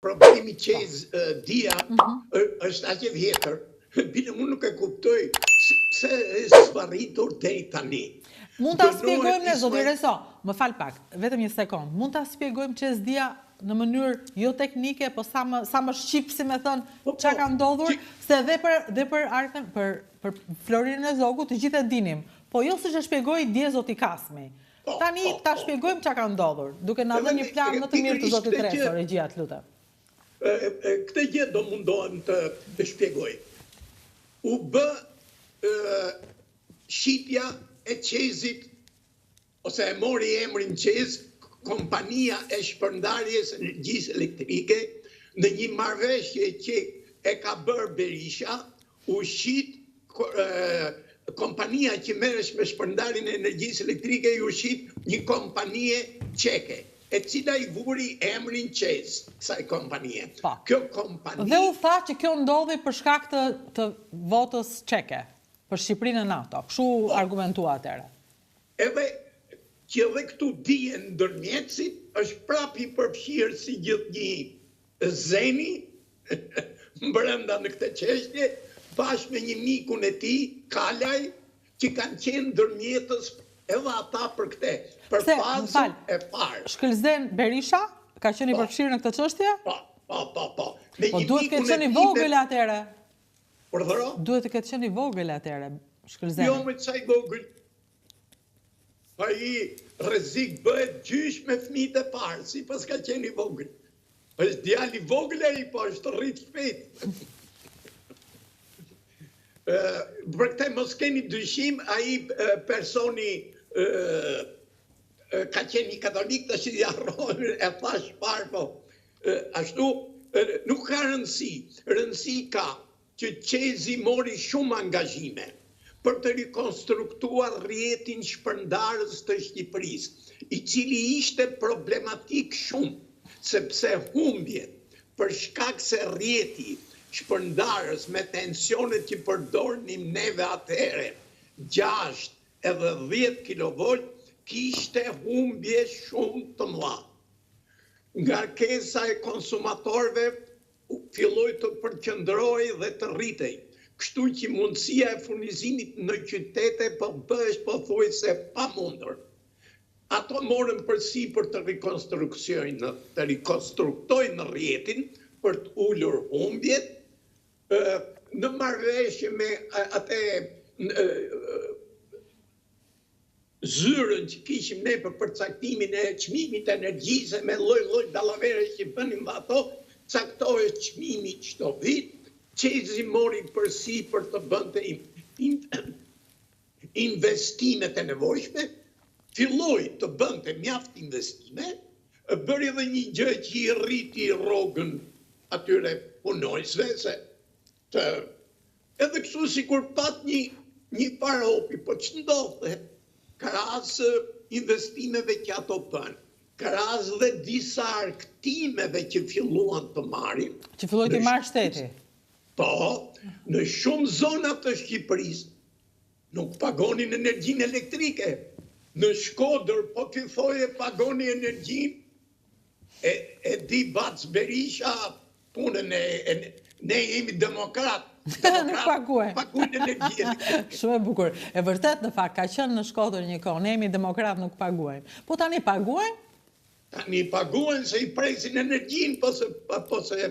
problemi qez dia është aq e vjetër. Bile unë nuk e kuptoj pse është zbarritur deri tani. Mund ta shpjegojmë ne, zoti Reso, më fal pak, vetëm një sekond. Mund ta shpjegojmë qezdia në mënyrë jo teknike, po sa më shqip, si me thënë, çka ka ndodhur, se dhe për Arkën, për Florinën e Zogut, të gjithë e dinim. Po jo siç e shpjegoi dje zoti Kasmi. Tani ta shpjegojmë çka ka ndodhur, duke na dhënë një plan më të mirë të zotit Reso, regjia, lutem. Këtë gjë do mundohem të shpjegoj. U bë shitja e qezit, ose e mori emrin qez, kompania e shpërndarjes energjisë elektrike, në një marrëveshje që e ka bërë Berisha, u shit kompania që merresh me shpërndarjen e energjisë elektrike, u shit një kompanie çeke, e cila I vuri emrin qez, kësaj kompanie. Kjo kompani... Dhe u tha që kjo ndodhi për shkak të votës çeke, për Shqipërinë e NATO. Kështu argumentua atëherë. Edhe që edhe këtu dijen ndërmjetësit, është prap I përfshirë si gjithë një zeni brenda në këtë çështje, bashkë me një mikun e tij, Kalaj, që kanë qenë ndërmjetës edhe ata për këtë, për fazën e parë. Shkëlzen Berisha ka qenë I përfshirë në këtë çështje? Po. Po duhet të ketë qenë I vogël atëherë. Urdhëro? Duhet të ketë qenë I vogël atëherë, Shkëlzeni. Jo me çaj vogël. Ai rrezik bëhet gjysh me fëmijët e parë, si pas ka qenë I vogël. Është djalë I vogël ai, po është rrit shpejt. Për këtë mos keni dyshim, ai personi ka qenë I katolik, tash I harron, e thash parë, po. Ashtu nuk ka rëndësi. Rëndësi ka që qezi mori shumë angazhime për të rikonstruktuar rrjetin shpërndarës të Shqipërisë, I cili ishte problematik shumë, sepse humbjet për shkak se rrjeti shpërndarës me tensionet që përdornim neve atëherë, 6 edhe 10 kilovolt, kishte humbje shumë të mëdha. Ngarkesa e konsumatorëve filloi të përqendrohej dhe të rritej. Kështu që mundësia e furnizimit në qytete po bëhesh pothuajse pamundur. Ato morën përsipër të rikonstruktojnë rrjetin për të ulur humbjet, në marrëveshje me atë zyrën që kishim ne për përcaktimin e çmimit të energjisë me lloj-lloj dallavere që bënim ato, caktohej çmimi çdo vit, qezi mori përsipër të bënte investimet e nevojshme, filloi të bënte mjaft investime, bëri edhe një gjë që I rriti rrogën atyre punojësve, edhe kështu sikur pat një paraopi, po ç'ndodhte? Krahas investimeve që ato bën, krahas dhe disa arktimeve që filluan të marrin. Që filloi të marrë shteti. Po, në shumë zona të Shqipërisë nuk pagonin energjinë elektrike. Në Shkodër, po ti thoje pagoni energjinë, e di Bac Berisha punën ne jemi demokrat. Nuk paguajmë. Paguajnë energji elektrike. Shumë e bukur. E vërtet në fakt ka qenë në Shkodër një kohë, ne jemi demokrat, nuk paguajmë. Po tani paguajmë? Tani paguajnë se I presin energjinë, po se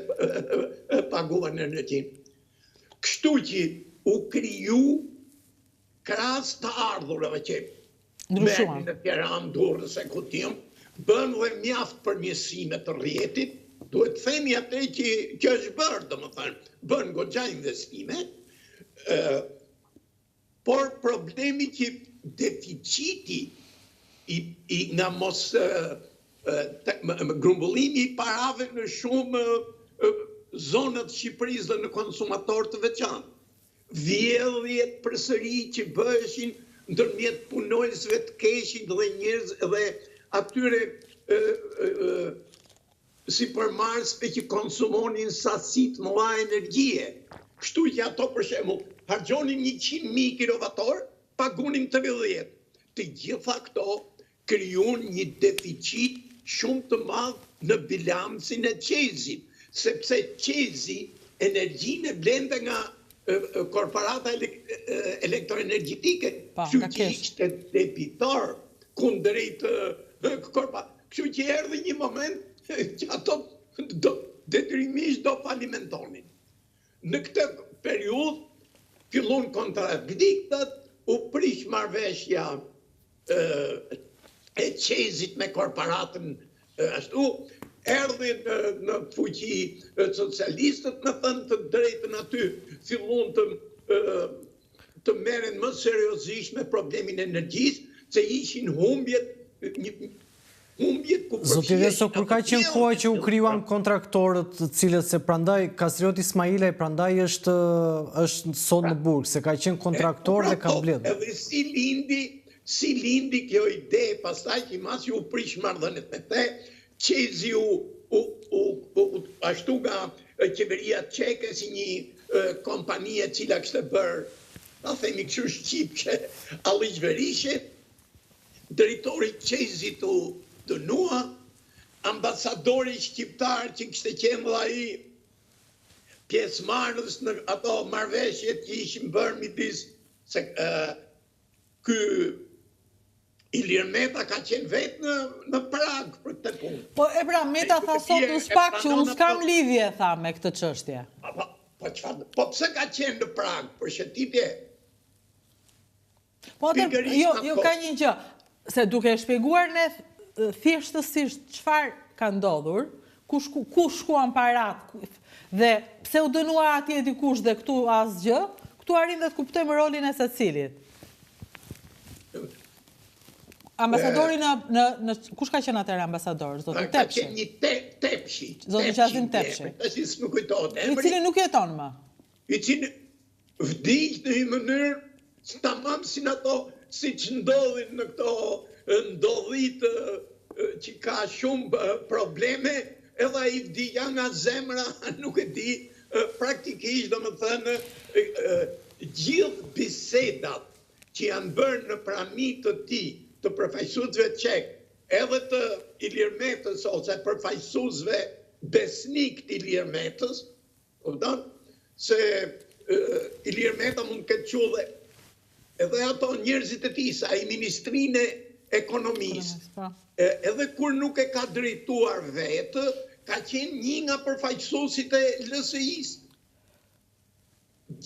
paguajnë energjinë. Kështu që u kriju krahas të ardhurave që merrin në Tiranë, Durrës e Kutium, bën dhe mjaft përmirësime të rrjetit. Duhet të themi atë që është bërë, domethënë, bën goxha investime, por problemi që deficiti nga mos grumbullimi I parave në shumë zonat Shqipërisë dhe në konsumator të veçantë. Vjedhjet përsëri që bëheshin ndërmjet punojësve të keqin dhe njerëz dhe atyre sipërmarrësve që konsumonin sasi të mëdha energjie. Kështu që ato për shembull harxhonin 100.000 kilovator, pagunin 30. Të gjitha këto krijuan një deficit shumë të madh në bilancin e qezit, sepse qezi energjinë e blende nga korporata elektroenergjitike, kështu që ishte debitor kundrejt korporata. Kështu që erdhi një moment që ato detyrimisht do falimentonin. Në këtë periudhë fillon kontradiktat, u prish marrëveshja e qezit me korporatën ashtu, erdhi në fuqi socialistët, me thënë të drejtën aty, fillon të merren më seriozisht me problemin e energjisë, se ishin humbjet ku Zoti Reso, kur ka qenë koha që u krijuan kontraktorët, të cilët se prandaj Kastrioti Ismailaj prandaj është sot në burg, se ka qenë kontraktor dhe ka mbledhur. Edhe si lindi kjo ide, pastaj që mas ju prish marrëdhëniet me te, qezi ashtu nga qeveria çeke si një kompani e cila kishte bërë, ta themi kështu shqipçe, Alliçverishe, drejtori qezit u dënua, ambasadori shqiptar që kishte qenë ai pjesëmarrës në ato marrëveshjet që ishin bërë midis se ky Ilir Meta ka qenë vetë në Prag për këtë punë. Po e pra, Meta tha sot në spak që unë s'kam lidhje, tha, me këtë çështje. Po pse ka qenë në Prag, për shëtitje? Po jo, ka një gjë, se duke shpjeguar ne thjeshtësisht çfarë ka ndodhur, ku shkuan parat, dhe pse u dënua atje dikush dhe këtu asgjë, këtu arrim dhe të kuptojmë rolin e secilit. Ambasadori në kush ka qenë atëherë ambasador? Zoti Tepshi. Ka qenë një Tepshi. Zoti Qazim Tepshi. Tash s'më kujtohet. I cili nuk jeton më. I cili vdiq në një mënyrë tamam si ato siç ndodhin në këto ndodhit që ka shumë probleme, edhe ai vdiqa nga zemra, nuk e di, praktikisht domethënë gjithë bisedat që janë bërë në prani të tij, të përfaqësuesve çek, edhe të Ilir Metës ose përfaqësuesve besnik të Ilir Metës, kupton? Se Ilir Meta mund të ketë qudhe edhe ato njerëzit e tij, sa i Ministrinë e Ekonomisë. Edhe kur nuk e ka drejtuar vetë, ka qenë një nga përfaqësuesit e LSI-s.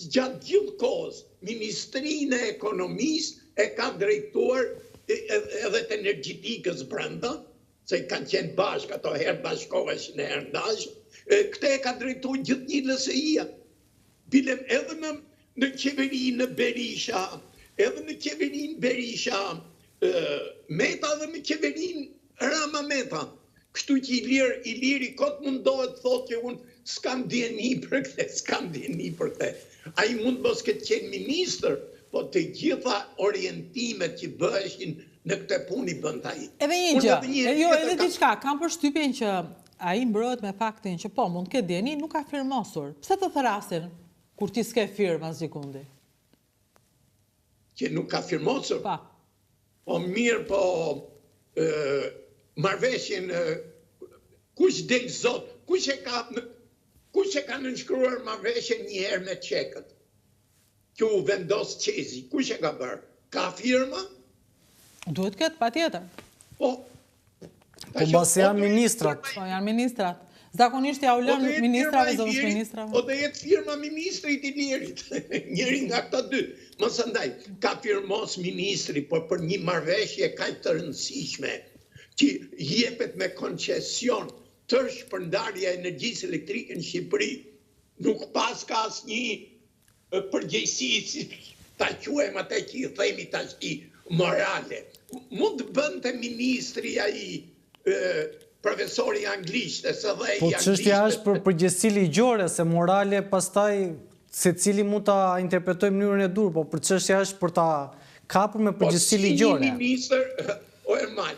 Gjatë gjithë kohës, Ministrinë e Ekonomisë e ka drejtuar edhe të energjitikës brenda, se kanë qenë bashkë, ato herë bashkoheshin herë ndashë, këte e ka drejtuar gjithë një LSI-a. Bilem edhe në qeverinë Berisha, edhe në qeverinë Berisha Meta dhe në qeverinë Rama Meta. Kështu që Iliri kot mundohet thotë që unë s'kam dieni për këtë, Ai mund mos këtë qenë ministër, po të gjitha orientimet që bëheshin në këtë punë i bënd ai. Edhe një gjë, edhe diçka, kam përshtypjen që ai mbrohet me faktin që po, mund të ketë dieni, nuk ka firmosur. Pse të thrasin kur ti s'ke firmë asgjikundi? Që nuk ka firmosur? Pa. Po mirë, po marrëveshjen kush del zot, kush e ka nënshkruar marrëveshjen një herë me çekët? Që u vendos qezi, kush e ka bërë? Ka firma? Duhet këtë, patjetër. Po basi janë ministrat. Po janë ministrat. Zakonisht ja u lënë ministrave, zonës ministrave. Po dhe jetë firma ministrit Ilirit. Njëri nga këta dy. Mos andaj, ka firmos ministri, por për një marrëveshje kaq të rëndësishme, që jepet me koncesion tërë shpërndarja e energjisë elektrike në Shqipëri, nuk pas ka asnjë përgjegjësi, si ta quajmë atë që i themi tash morale. Mund të bënte ministri ai profesori anglisht, se dhe po çështja është për përgjegjësi ligjore, se morale pastaj secili mund ta interpretojë në mënyrën e dur, po për çështja është për ta kapur me përgjegjësi ligjore. Një ministër,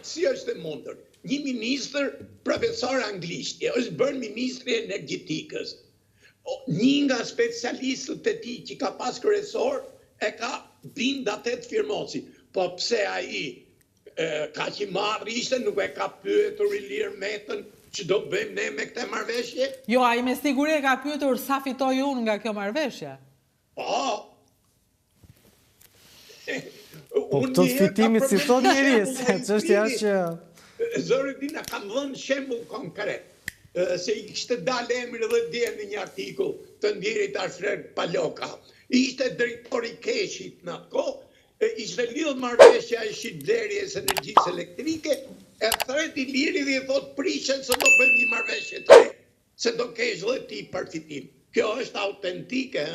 si është e mundur? Një ministër profesor anglisht, është bërë ministri i energjetikës. Një nga specialistët e tij që ka pas kryesor e ka bind atë të firmosi. Po pse ai ka që marrë ishte, nuk e ka pyetur Ilir Metën që do bëjmë ne me këtë marrëveshje? Jo, ai me siguri e ka pyetur sa fitoj unë nga kjo marrëveshje. Po. Po këto fitimit si thot njeri, se çështja është që... Zoridina kam dhënë shembull konkret, se i kishte dalë emri dhe dje në një artikull të ndjerit Alfred Paloka. Ishte drejtori i Keshit në atë kohë, ishte lidhur marrëveshja e shitblerjes energjisë elektrike, e thret i liri dhe i thot prishen se do bëjmë një marrëveshje të re, se do kesh dhe ti përfitim. Kjo është autentike,